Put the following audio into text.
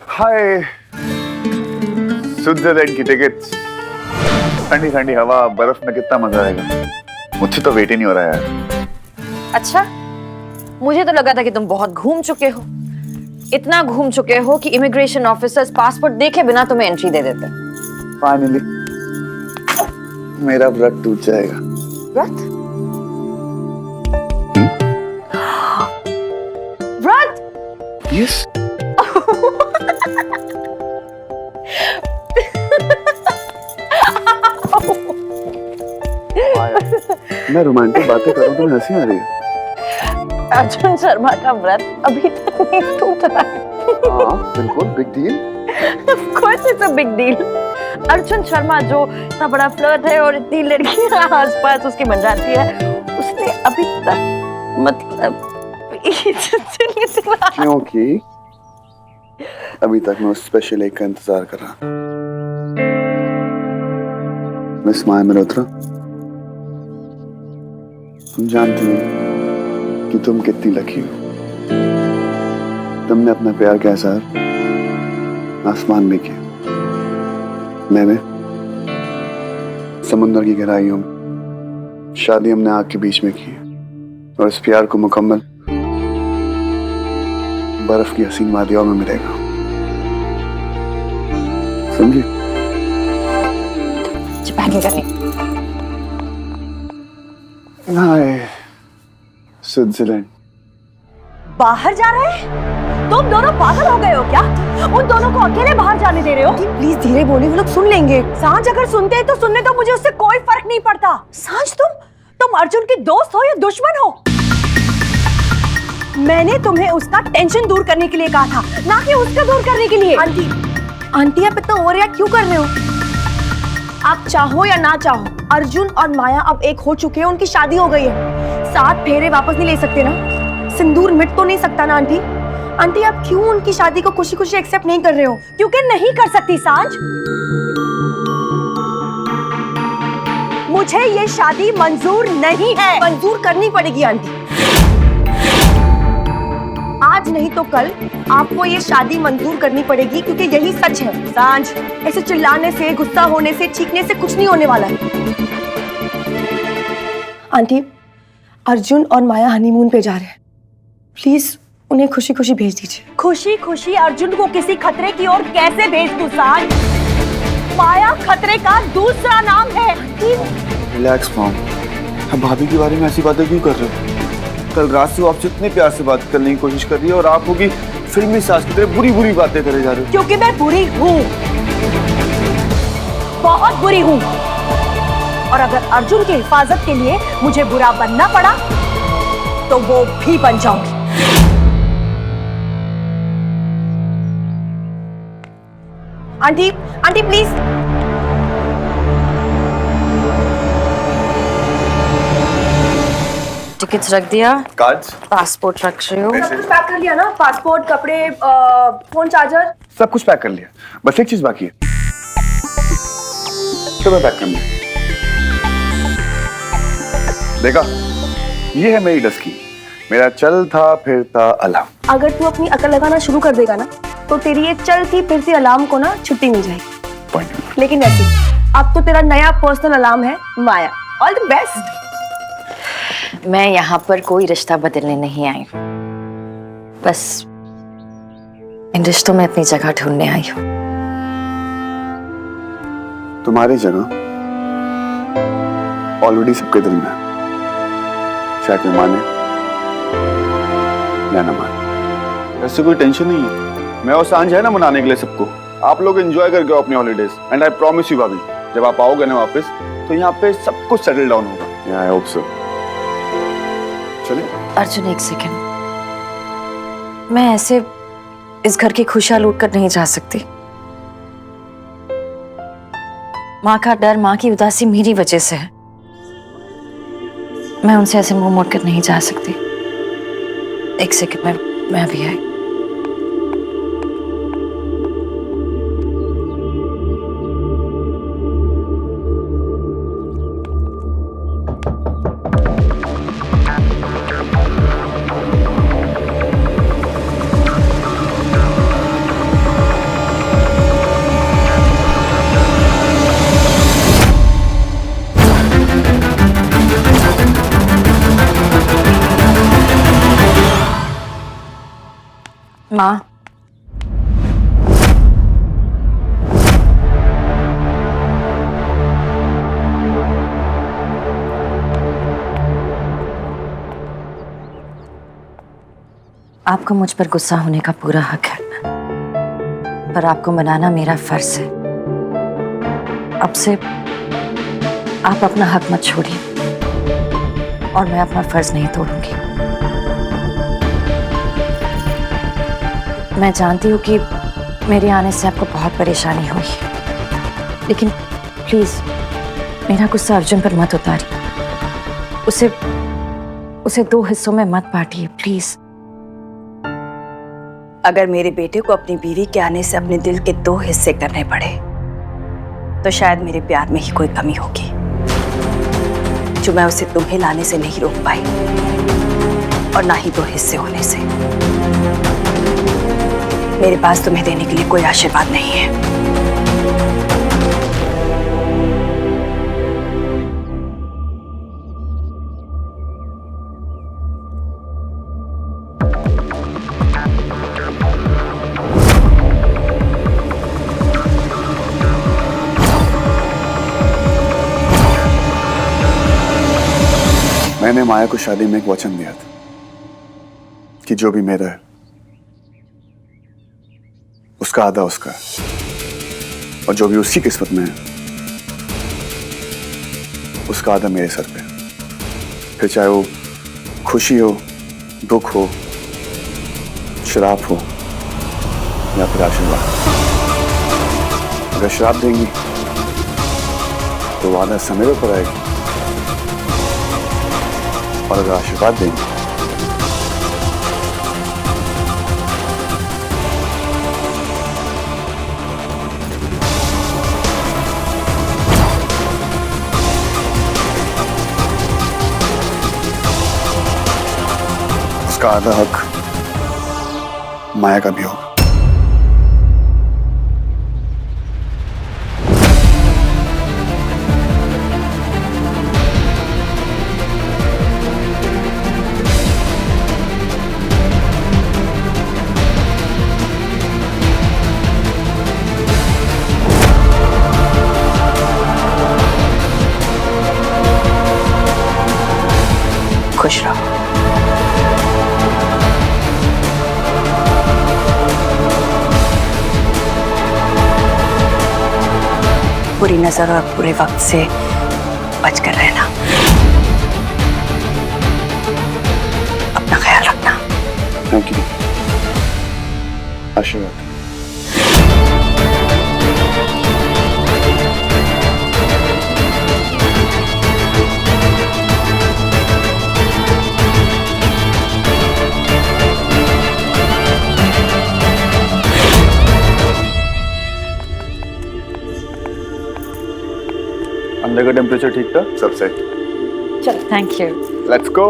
हाय, Switzerland की tickets, ठंडी ठंडी हवा, बर्फ में कितना मजा आएगा। मुझसे तो वेट ही नहीं हो रहा यार। अच्छा, मुझे तो लगा था कि तुम बहुत घूम चुके हो, इतना घूम चुके हो कि इमिग्रेशन ऑफिसर्स पासपोर्ट देखे बिना तुम्हें एंट्री दे देते। फाइनली मेरा व्रत टूट जाएगा। व्रत? व्रत? यस। मैं रोमांटिक बातें करूं तो हंसी आ रही है। अर्जुन शर्मा का व्रत अभी तक नहीं टूटा। हाँ, बिल्कुल big deal. Of course it's a big deal. Arjun Sharma जो इतना बड़ा फ्लर्ट है और इतनी लड़कियां आसपास उसकी बन जाती है, उसने अभी तक मतलब क्योंकि अभी तक मैं उस स्पेशल एक का इंतजार कर रहा। मिस माया मल्होत्रा, तुम जानती हो कि तुम कितनी लकी हो। तुमने अपना प्यार का एहसास आसमान में किया, मैंने समुद्र की गहराइयों में, शादी हमने आग के बीच में की और इस प्यार को मुकम्मल बर्फ की हसीन वादियों में मिलेगा। समझी? पैकिंग करनी। हाय, स्विट्जरलैंड। बाहर जा रहे हैं? तुम दोनों पागल हो गए हो क्या? उन दोनों को अकेले बाहर जाने दे रहे हो? प्लीज धीरे बोलिए, वो लोग सुन लेंगे। सांझ अगर सुनते हैं तो सुनने दो, मुझे उससे कोई फर्क नहीं पड़ता। सांझ, तुम अर्जुन की दोस्त हो या दुश्मन हो? मैंने तुम्हें उसका टेंशन दूर करने के लिए कहा था, ना कि उसका दूर करने के लिए। आंटी आप इतना ओवर रिएक्ट क्यों कर रहे हो? आप चाहो या ना चाहो, अर्जुन और माया अब एक हो चुके हैं, उनकी शादी हो गई है। 7 फेरे वापस नहीं ले सकते ना, सिंदूर मिट तो नहीं सकता ना आंटी। आंटी आप क्यों उनकी शादी को खुशी खुशी एक्सेप्ट नहीं कर रहे हो? क्योंकि नहीं कर सकती सांझ। मुझे ये शादी मंजूर नहीं है। मंजूर करनी पड़ेगी आंटी, आज नहीं तो कल आपको ये शादी मंजूर करनी पड़ेगी, क्योंकि यही सच है। सांझ, ऐसे चिल्लाने से, गुस्सा होने से, चीखने से कुछ नहीं होने वाला है। आंटी, अर्जुन और माया हनीमून पे जा रहे हैं, प्लीज उन्हें खुशी खुशी भेज दीजिए। खुशी खुशी अर्जुन को किसी खतरे की ओर कैसे भेज दूं सांझ? माया खतरे का दूसरा नाम है। रिलैक्स मॉम, अब भाभी के बारे में ऐसी बातें क्यों कर रहे हो? कल रात से वो आपसे इतने प्यार से बात करने की कोशिश कर रही है और आप होगी फिल्मी सास की तरह बुरी बुरी बातें करे जा रहे हो। क्योंकि मैं बुरी हूँ, बहुत बुरी हूँ, और अगर अर्जुन की हिफाजत के लिए मुझे बुरा बनना पड़ा तो वो भी बन जाऊंगी। Aunty, aunty please. टिकट्स रख दिया, कार्ड्स, पासपोर्ट रख रही हो? पैसे? पैक कर लिया ना, पासपोर्ट, कपड़े, फोन, चार्जर, सब कुछ पैक कर लिया, बस एक चीज बाकी है, तो मैं पैक कर लिया। देखा, ये है मेरी डस्की, मेरा चलता फिरता अलार्म। अगर तू अपनी अकल लगाना शुरू कर देगा ना, तो तेरी ये चलती फिरती अलार्म को ना छुट्टी मिल जाएगी। लेकिन ऐसी, अब तो तेरा नया पर्सनल अलार्म है माया। All the best. मैं यहाँ पर कोई रिश्ता बदलने नहीं आई हूँ, बस इन रिश्तों में अपनी जगह ढूंढने आई हूँ। तुम्हारी जगह ऑलरेडी सबके दिल में है, चाहे कोई माने या ना माने। ऐसे कोई टेंशन नहीं है, मैं और सांझ है ना मनाने के लिए सबको। आप लोग एंजॉय करके आओ अपनी holidays, and I promise you भाभी, जब आप आओगे ना वापस तो यहाँ पे सब कुछ सेटल डाउन होगा। I hope so. चलिए। अर्जुन एक सेकंड, मैं ऐसे इस घर की खुशियां लूट कर नहीं जा सकती। माँ का डर, माँ की उदासी मेरी वजह से है। मैं उनसे ऐसे मुंह मोड़ कर नहीं जा सकती। एक सेकंड, मैं भी आई। माँ, आपको मुझ पर गुस्सा होने का पूरा हक है, पर आपको मनाना मेरा फर्ज है। अब से आप अपना हक मत छोड़िए और मैं अपना फर्ज नहीं तोड़ूंगी। मैं जानती हूँ कि मेरे आने से आपको बहुत परेशानी हुई, लेकिन प्लीज मेरा गुस्सा अर्जुन पर मत उतारिए। उसे 2 हिस्सों में मत बांटिए प्लीज। अगर मेरे बेटे को अपनी बीवी के आने से अपने दिल के 2 हिस्से करने पड़े तो शायद मेरे प्यार में ही कोई कमी होगी जो मैं उसे तुम्हें लाने से नहीं रोक पाई और ना ही 2 हिस्से होने से। मेरे पास तुम्हें देने के लिए कोई आशीर्वाद नहीं है। मैंने माया को शादी में एक वचन दिया था कि जो भी मेरा है उसका आधा उसका है और जो भी उसकी किस्मत में है उसका आधा मेरे सर पे। फिर चाहे वो खुशी हो, दुख हो, श्राप हो या फिर आशीर्वाद। अगर श्राप देंगी तो वो आधा समय ऊपर आएगी और अगर आशीर्वाद देंगे उसका आधा हक माया का भी होगा। खुश रहो। बुरी नजर और बुरे वक्त से बचकर रहना। अपना ख्याल रखना। Thank you. आशीर्वाद। अंदर का टेम्परेचर ठीक था? सब सही। चलो, थैंक यू। Let's go.